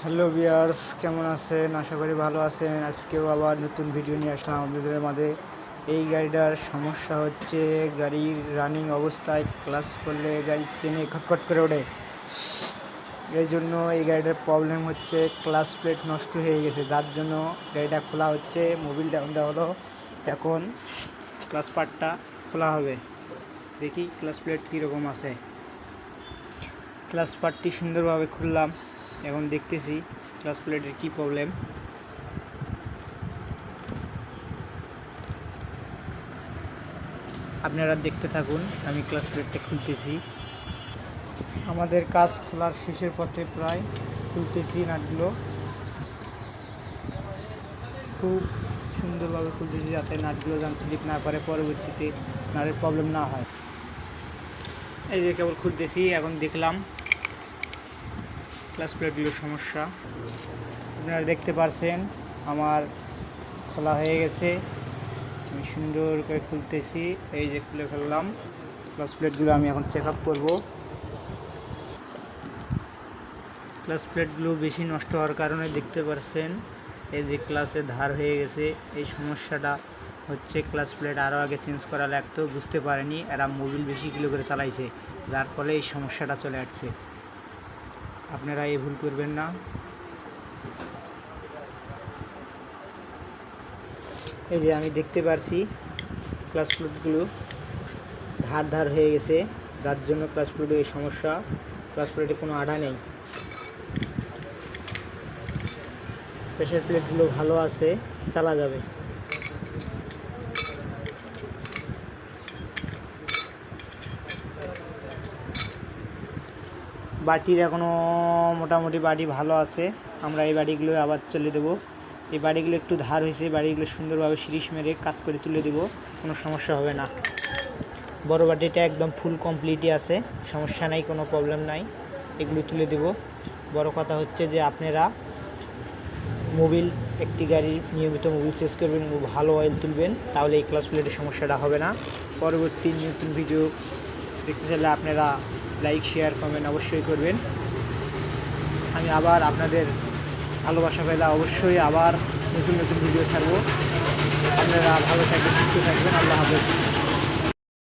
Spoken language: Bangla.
হ্যালো ভিউয়ার্স, কেমন আছেন? আশা করি ভালো আছেন। আজকেও আবার নতুন ভিডিও নিয়ে আসলাম আপনাদের মাঝে। এই গাড়িটার সমস্যা হচ্ছে গাড়ির রানিং অবস্থায় ক্লাচ করলে গাড়ির চেনে খটখট করে ওঠে। এই জন্য এই গাড়িটার প্রবলেম হচ্ছে ক্লাচ প্লেট নষ্ট হয়ে গেছে, যার জন্য গাড়িটা খোলা হচ্ছে। মোবিলটা দেওয়া হলো, এখন ক্লাচ পার্টটা খোলা হবে। দেখি ক্লাচ প্লেট কীরকম আছে। ক্লাচ পার্টটি সুন্দরভাবে খুললাম, এখন দেখতেছি ক্লাচ প্লেটের কী প্রবলেম। আপনারা দেখতে থাকুন, আমি ক্লাচ প্লেটটা খুলতেছি। আমাদের কাজ খোলার শেষের পথে, প্রায় খুলতেছি নাটগুলো। খুব সুন্দরভাবে খুলতেছি যাতে নাটগুলো যেন স্লিপ না করে, পরবর্তীতে নাটের প্রবলেম না হয়। এই যে কেবল খুলতেছি, এখন দেখলাম ক্লাচ প্লেটগুলোর সমস্যা। আপনারা দেখতে পারছেন আমার খোলা হয়ে গেছে। আমি সুন্দর করে খুলতেছি, এই যে খুলে ফেললাম। ক্লাচ প্লেটগুলো আমি এখন চেক আপ করবো। ক্লাচ প্লেটগুলো বেশি নষ্ট হওয়ার কারণে দেখতে পাচ্ছেন এই যে ক্লাচে ধার হয়ে গেছে। এই সমস্যাটা হচ্ছে ক্লাচ প্লেট আরও আগে চেঞ্জ করা লাগতো, বুঝতে পারেনি, এরা মোবিল বেশি কিলো করে চালাইছে, যার ফলে এই সমস্যাটা চলে আসছে। আপনারা এই ভুল করবেন না। এই যে আমি দেখতে পারছি ক্লাচ প্লেটগুলো ধার হয়ে গেছে, যার জন্য ক্লাচ প্লেটে এই সমস্যা। ক্লাচ প্লেটে কোনো আঠা নেই। প্রেসার প্লেটগুলো ভালো আছে, চালা যাবে। বাটির এখনও মোটামুটি বাড়ি ভালো আছে, আমরা এই বাড়িগুলো আবার চলে দেবো। এই বাড়িগুলো একটু ধার হয়েছে, বাড়িগুলো সুন্দরভাবে সিরিশ মেরে কাজ করে তুলে দেবো, কোনো সমস্যা হবে না। বড় বাটিটা একদম ফুল কমপ্লিটই আছে, সমস্যা নাই, কোনো প্রবলেম নাই, এগুলো তুলে দেবো। বড় কথা হচ্ছে যে আপনারা মোবিল, একটি গাড়ির নিয়মিত মোবিল চেঞ্জ করবেন, ভালো অয়েল তুলবেন, তাহলে এই ক্লাচ প্লেটের সমস্যাটা হবে না। পরবর্তী নতুন ভিডিও দেখতে চাইলে আপনারা লাইক, শেয়ার, কমেন্ট অবশ্যই করবেন। আমি আবার আপনাদের ভালোবাসা পেলে অবশ্যই আবার নতুন ভিডিও ছাড়বো। আপনারা ভালো থাকবেন, সুস্থ থাকবেন। আল্লাহ হাফেজ।